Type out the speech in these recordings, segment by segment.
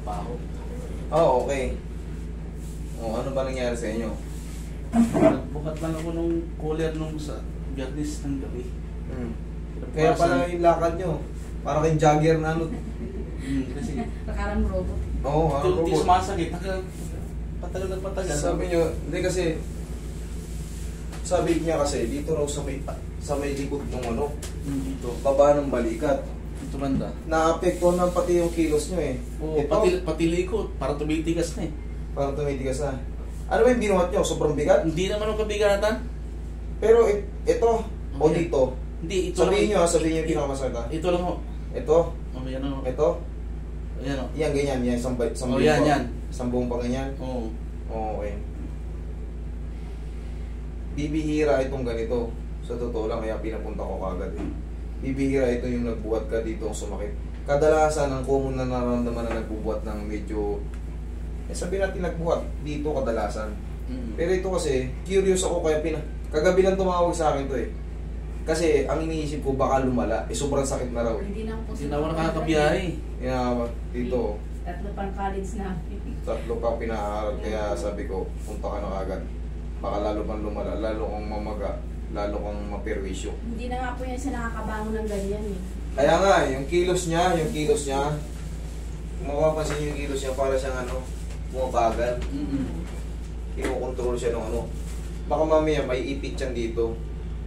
paho. Oh, okay. Oh, ano ba nangyari sa inyo? Nagbukat lang ako nung cooler nung sa Biyernes ng gabi. Kaya pala yung lakad nyo. Para kayong jogger na ano. Kasi Nakarang robot. Oo, hindi sumasakit. Patagal na patagal. Sabi nyo, hindi kasi, sabi niya kasi, dito raw sa may likod ng ano, Dito. baba ng balikat. Ito banda. Naapektuhan na pati yung kilos nyo eh. Oo, pati likod. Parang tumitigas na eh. Parang tumitigas na. Ano ba yung binuhat nyo? Sobrang bigat? Hindi naman ang kabigatan. Pero ito, o dito. Hindi, ito Sabihin nyo lang. ha, sabihin nyo yung pinakamasakit ha. Ito lang ho. Ito, Oh, yan o. ito. Yan o. Yan, ganyan. Yan, Oh, yan. Sambong pa ganyan. Oo. Okay. Bibihira itong ganito. Sa totoo lang, kaya pinapunta ko kagad eh. Bibihira ito yung nagbuhat ka dito ang sumakit. Kadalasan, ang common na nararamdaman na nagbubuhat ng medyo, sabihin natin nagbuhat, dito kadalasan. Pero ito kasi, curious ako kaya kagabi lang tumawag sa akin to eh. Kasi ang iniisip ko baka lumala, sobrang sakit na raw eh. Hindi na po Hindi na ako nakakabiyahe. Dito, Tatlo pang college na. 3 pa pinaaral, kaya sabi ko, punta ka na kagad. Baka lalo pang lumala, lalo kang mamaga, lalo kang maperwisyo. Hindi na nga po yan siya nakakabangon ng ganyan eh. Kaya nga, yung kilos niya, kung mapapansin yung kilos niya, para siyang ano, bumabagal. Kinokontrol siya ng ano. Baka mamaya may ipit yan dito.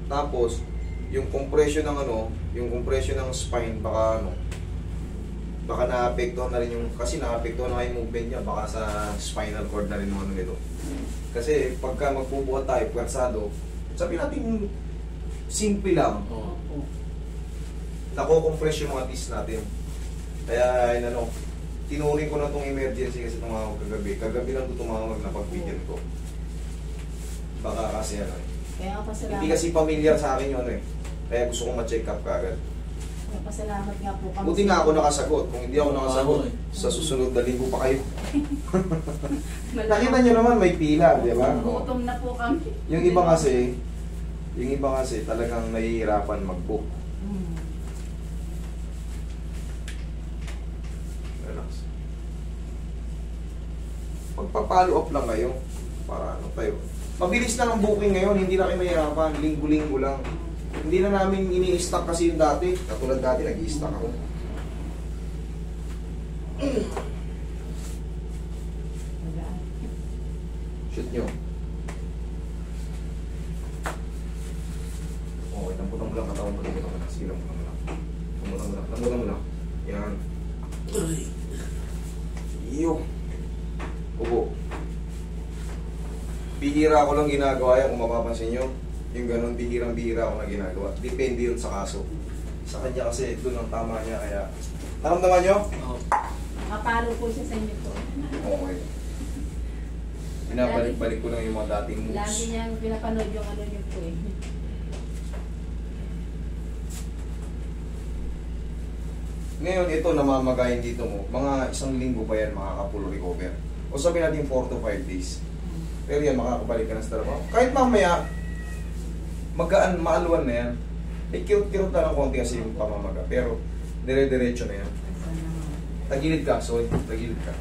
Tapos, yung compression ng ano, yung compression ng spine, baka ano, baka naapektuhan na rin yung, kasi naapektuhan na yung movement niya, baka sa spinal cord na rin yung ano nito. Kasi pagka magbubuhat tayo, pwersado, sabihin natin, simple lang, Oo. nako-compress yung mga disc natin. Kaya, yun ano, tinuring ko na itong emergency kasi tumawag kagabi. Kagabi lang ito tumawag na pagbigyan ko. Baka kasi ano eh. Kaya pasalamat. Hindi kasi familiar sa akin yun ano eh. Kaya gusto kong ma-check up kagad. Kaya pasalamat nga po kami. Buti nga ako nakasagot. Kung hindi ako nakasagot, Oo, sa susunod na linggo pa kayo. Malaki. Nakita nyo naman may pila, di ba? Gutom na po kami. Yung iba kasi talagang nahihirapan mag-book. Relax. Magpa-follow up lang kayo para ano tayo. Mabilis lang ang booking ngayon, hindi na kayo mahirapan, linggo-linggo lang. Hindi na namin ini-stock kasi yung dati. Katulad dati, nag-i-stock ako. Shoot nyo. Okay, lamputan mo lang katawan mo. Sige, lamputan mo lang. Lamputan mo lang. Yan. Iyo. Upo. Bihira ko lang ginagawa yan kung mapapansin nyo. Yung ganun, bihirang-bihira ako na ginagawa. Depende yun sa kaso. Sa kanya kasi, doon ang tama niya. Kaya, naramdaman nyo? Oo. Mapalo po siya sa inyo po. Okay. Binabalik-balik ko lang yung mga dating moves. Lagi niyang pinapanood yung ano niyo po eh. Ngayon, ito namamagayin dito mo. Mga 1 linggo pa yan makaka-full recover. O sabihin natin 4 to 5 days. Pero yan, makakabalik ka na sa trabaho. Kahit mamaya, magaan, maaluan na yan. Kirot-kirot na ng konti kasi yung pamamaga. Pero, dire-diretso na yan. Tagilid ka, sorry. Tagilid ka.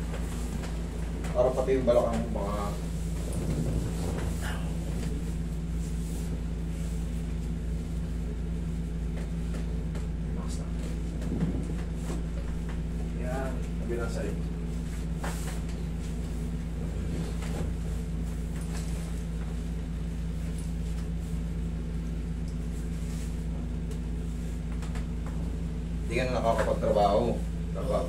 Para pati yung balakang mga... Relax na. Yan. Kabilang side. Hindi ka na nakakapagtrabaho. Dapat.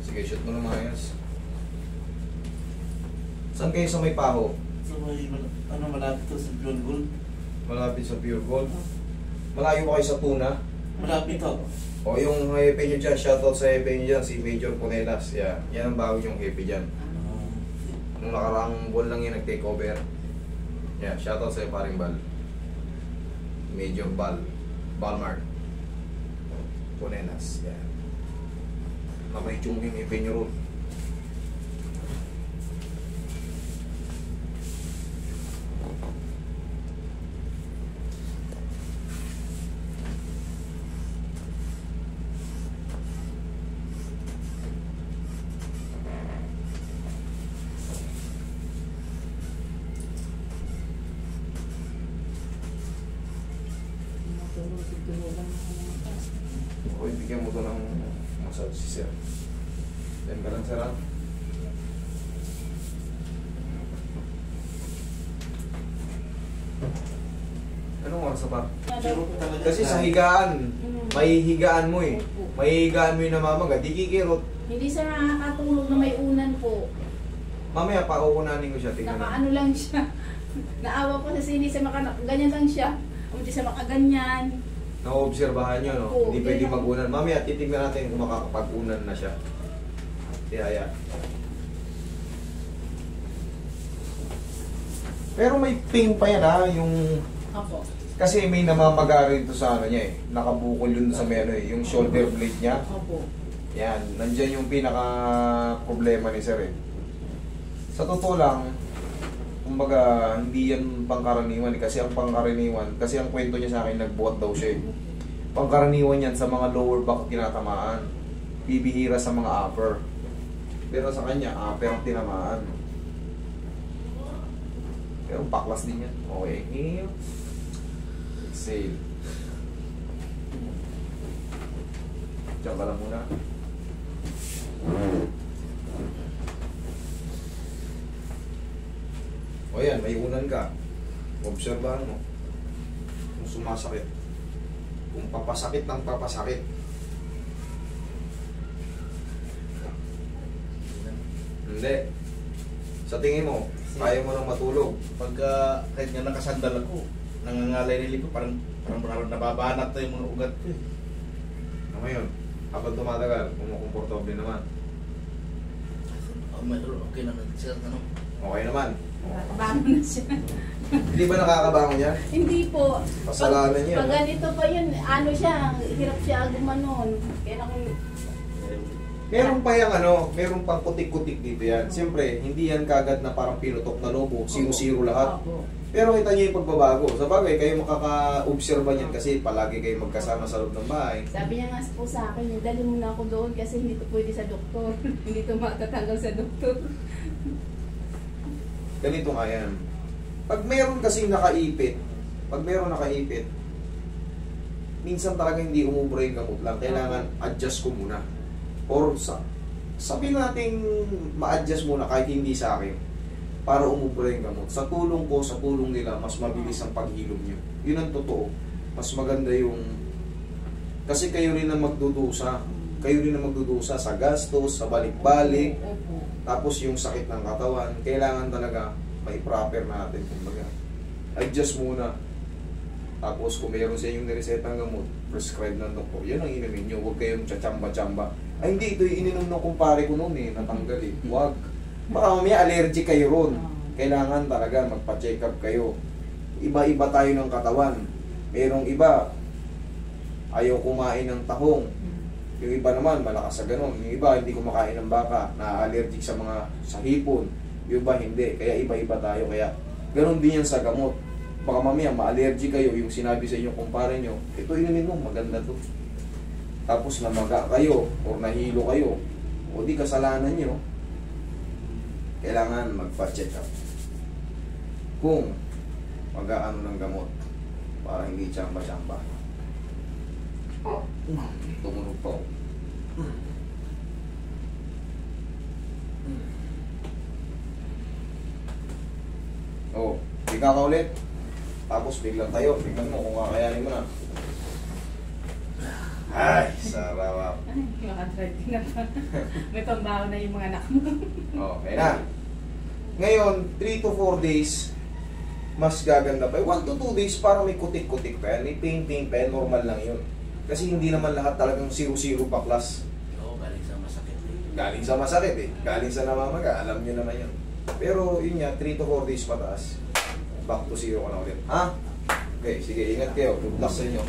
Sige, shoot mo na maayos. Saan kayo sa may paho? So, may, malapit to sa Pure Gold. Malapit sa Pure Gold. Malayo ba kayo sa Tuna? Malapit to. O yung hepe nyo dyan, shoutout sa hepe nyo dyan, si Major Punelas. Yeah. Yan ang bago yung hepe dyan. Nung nakaraang buwan lang yung nag-take over. Yeah, shoutout sa paring Bal. Major Bal. Balmart. Punelas. Yeah. Nakaichong yung hepe nyo ron. Bigyan mo to ng massage si sir. Then ka lang sir ha. Anong oras na pa? Kirot talaga. Kasi sa higaan, may higaan mo eh. May higaan mo yung namamaga, di kikirot. Hindi siya nakakatulog na may unan po. Mamaya pa kukunanin ko siya, tingnan mo. Nakaano lang siya. Naawa po sa hindi siya ganyan lang siya. Hindi siya makaganyan. Na-obserbahan nyo, no? Oo, Hindi pwede yun. mag-unan. Mamaya titignan natin kung makakapag-unan na siya. Tiyaya. Pero may pain pa yan ha, yung... Opo. Kasi may namamaga rin ito sa ano niya eh. Nakabukol yun sa meno eh. Yung shoulder blade niya. Opo. Yan, nandyan yung pinaka problema ni sir eh. Sa totoo lang, kumbaga, hindi yan pangkaraniwan eh. Kasi ang pangkaraniwan, kasi ang kwento niya sa akin, nagbuhat daw siya eh. Pangkaraniwan yan sa mga lower back tinatamaan. Bibihira sa mga upper. Pero sa kanya, upper ang tinamaan. Pero paklas din yan. Okay, inhale. Exhale. Diyan ka lang muna. O yan, may unan ka. Obserbahan mo. Kung sumasakit. Kung papasakit ng papasakit. Hindi. Sa tingin mo, kaya mo nang matulog. Pagka kahit nga nakasandal ako, nangangalay nili ko, parang nababanat na yung mga ugat ko eh. Ano ngayon? Habang tumatagal, kumukomportable naman. Okay naman, sir, ano? Okay naman. Nakakabangon na siya. Hindi ba nakakabangon yan? Hindi po. Kasalanan niya, Pag no? ganito pa yun, ano siya, hirap siya gumanon. Kaya naku, Meron pa yung ano, meron pang kutik-kutik dito yan. Siyempre, hindi yan kagad na parang pinutok na lobo, zero-zero lahat. Opo. Pero kita niyo yung pagbabago. Sa bagay, kayo makaka-observa niyan kasi palagi kayo magkasama sa loob ng bahay. Sabi niya nga po sa akin, dali mo na ako doon kasi hindi to pwede sa doktor. Hindi to matatanggal sa doktor. Ganito nga yan. Pag meron kasing nakaipit, minsan talaga hindi umubra yung gamot lang. Kailangan adjust ko muna. Or sabihin natin ma-adjust muna kahit hindi sa akin para umubra yung gamot. Sa tulong ko, sa tulong nila, mas mabilis ang paghilom nyo. Yun ang totoo. Mas maganda yung... Kasi kayo rin ang magdudusa. Kayo rin ang magdudusa sa gastos, sa balik-balik. Opo. Tapos yung sakit ng katawan, kailangan talaga may proper natin. Kumbaga, adjust muna. Tapos kung mayroon sa inyong niresetang gamot, prescribe ng doktor, yan ang inumin nyo. Huwag kayong tsamba-tsamba. Ay hindi, ito yung ininom ng kumpare ko noon eh, natanggal eh. Huwag. Baka mamaya allergic kayo ron. Kailangan talaga magpa-check up kayo. Iba-iba tayo ng katawan. Merong iba, ayaw kumain ng tahong. Yung iba naman, malakas sa ganun. Yung iba, hindi kumakain ng baka, na-allergic sa mga sa hipon. Yung iba, hindi. Kaya iba-iba tayo. Kaya ganun din yan sa gamot. Baka mamaya, ma-allergic kayo. Yung sinabi sa inyo, kumpare nyo, ito inumin mo, maganda to. Tapos namaga kayo, o nahilo kayo, o di kasalanan nyo, kailangan magpa-check up. Kung mag-aano ng gamot, para hindi tsamba-tsamba. Tumunog pa. Oh, higa ka ulit. Tapos biglang tayo, biglang mo kung kakayanin mo na. Ay, sarap. Ay, makatread na pa. May pambaho na yung mga anak mo. Okay na. Ngayon, 3 to 4 days, mas gaganda pa. 1 to 2 days, parang may kutik-kutik pa yan. May pain-pain pa yan, normal lang yun. Kasi hindi naman lahat talagang 0-0 baklas. Oo, galing sa masakit eh. Galing sa masakit eh. Galing sa namamaga, alam nyo naman yun. Pero yun nga, 3 to 4 days pataas. Back to 0 ka na ulit. Ha? Okay, sige, ingat kayo. Good luck sa inyo.